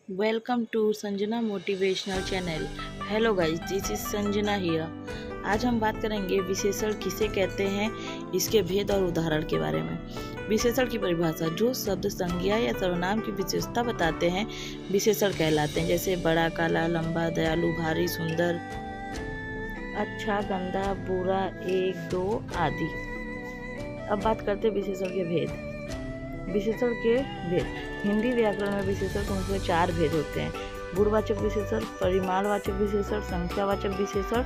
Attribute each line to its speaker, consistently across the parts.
Speaker 1: Welcome to Sanjana motivational channel. Hello guys, this is Sanjana here. आज हम बात करेंगे विशेषण किसे कहते हैं, इसके भेद और उदाहरण के बारे में। विशेषण की परिभाषा: जो शब्द संज्ञा या सर्वनाम की विशेषता बताते हैं विशेषण कहलाते हैं, जैसे बड़ा, काला, लंबा, दयालु, भारी, सुंदर, अच्छा, गंदा, बुरा, एक, दो आदि। अब बात करते हैं विशेषण के भेद। विशेषण के भेद: हिंदी व्याकरण में विशेषण के मुख्य 4 भेद होते हैं: गुणवाचक विशेषण, परिमाणवाचक विशेषण, संख्यावाचक विशेषण,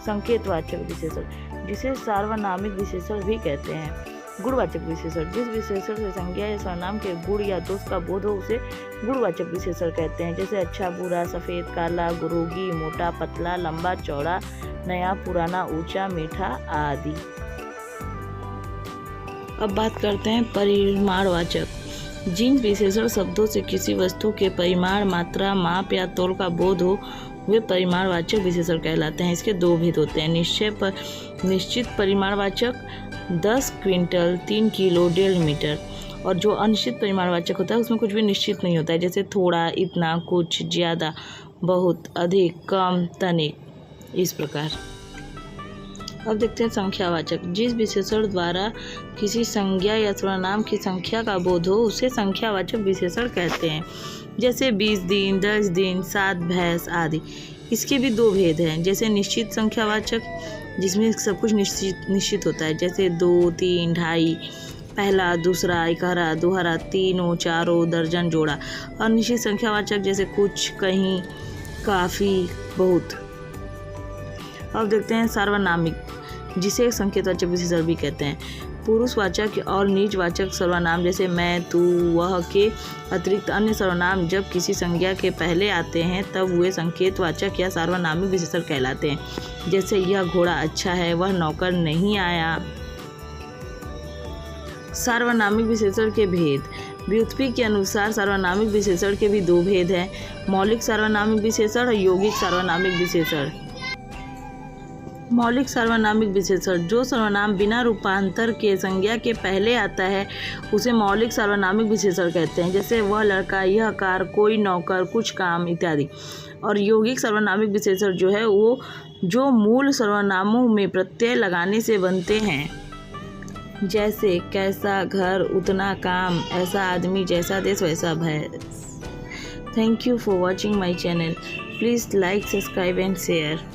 Speaker 1: संकेतवाचक विशेषण, जिसे सार्वनामिक विशेषण भी कहते हैं। गुणवाचक विशेषण: जिस विशेषण से संज्ञा या सर्वनाम के गुण या दोष का बोध हो उसे गुणवाचक विशेषण कहते हैं, जैसे अच्छा, बुरा, सफेद, काला, रोगी, मोटा, पतला, लंबा, चौड़ा, नया, पुराना, ऊंचा, मीठा आदि। अब बात करते हैं परिमाणवाचक। जिन विशेषण शब्दों से किसी वस्तु के परिमाण, मात्रा, माप या तौल का बोध हो वे परिमाणवाचक विशेषण कहलाते हैं। इसके 2 भेद होते हैं: निश्चित परिमाणवाचक 10 क्विंटल, 3 किलो, 1.5 मीटर, और जो अनिश्चित परिमाणवाचक होता है उसमें कुछ भी निश्चित नहीं होता है, जैसे थोड़ा, इतना, कुछ, ज़्यादा, बहुत, अधिक, कम, तनिक, इस प्रकार। अब देखते हैं संख्यावाचक। जिस विशेषण द्वारा किसी संज्ञा या सर्वनाम की संख्या का बोध हो उसे संख्यावाचक विशेषण कहते हैं, जैसे 20 दिन, 10 दिन, 7 भैंस आदि। इसके भी 2 भेद हैं, जैसे निश्चित संख्यावाचक जिसमें सब कुछ निश्चित होता है, जैसे 2, 3, 2.5, पहला, दूसरा, इकहरा, दोहरा, तीनों, चारों, दर्जन, जोड़ा। और निश्चित संख्यावाचक जैसे कुछ, कहीं, काफ़ी, बहुत। अब देखते हैं सार्वनामिक, जिसे संकेतवाचक विशेषण भी कहते हैं। पुरुषवाचक और निजवाचक सर्वनाम जैसे मैं, तू, वह के अतिरिक्त अन्य सर्वनाम जब किसी संज्ञा के पहले आते हैं तब वे संकेतवाचक या सार्वनामिक विशेषण कहलाते हैं, जैसे यह घोड़ा अच्छा है, वह नौकर नहीं आया। सार्वनामिक विशेषण के भेद: व्युत्पत्ति के अनुसार सार्वनामिक विशेषण के भी 2 भेद हैं: मौलिक सार्वनामिक विशेषण और यौगिक सार्वनामिक विशेषण। मौलिक सार्वनामिक विशेषण: जो सर्वनाम बिना रूपांतर के संज्ञा के पहले आता है उसे मौलिक सार्वनामिक विशेषण कहते हैं, जैसे वह लड़का, यह कार, कोई नौकर, कुछ काम इत्यादि। और यौगिक सार्वनामिक विशेषण जो है वो जो मूल सर्वनामों में प्रत्यय लगाने से बनते हैं, जैसे कैसा घर, उतना काम, ऐसा आदमी, जैसा देश, वैसा भैंस। Thank you for watching my channel. Please like, subscribe and share.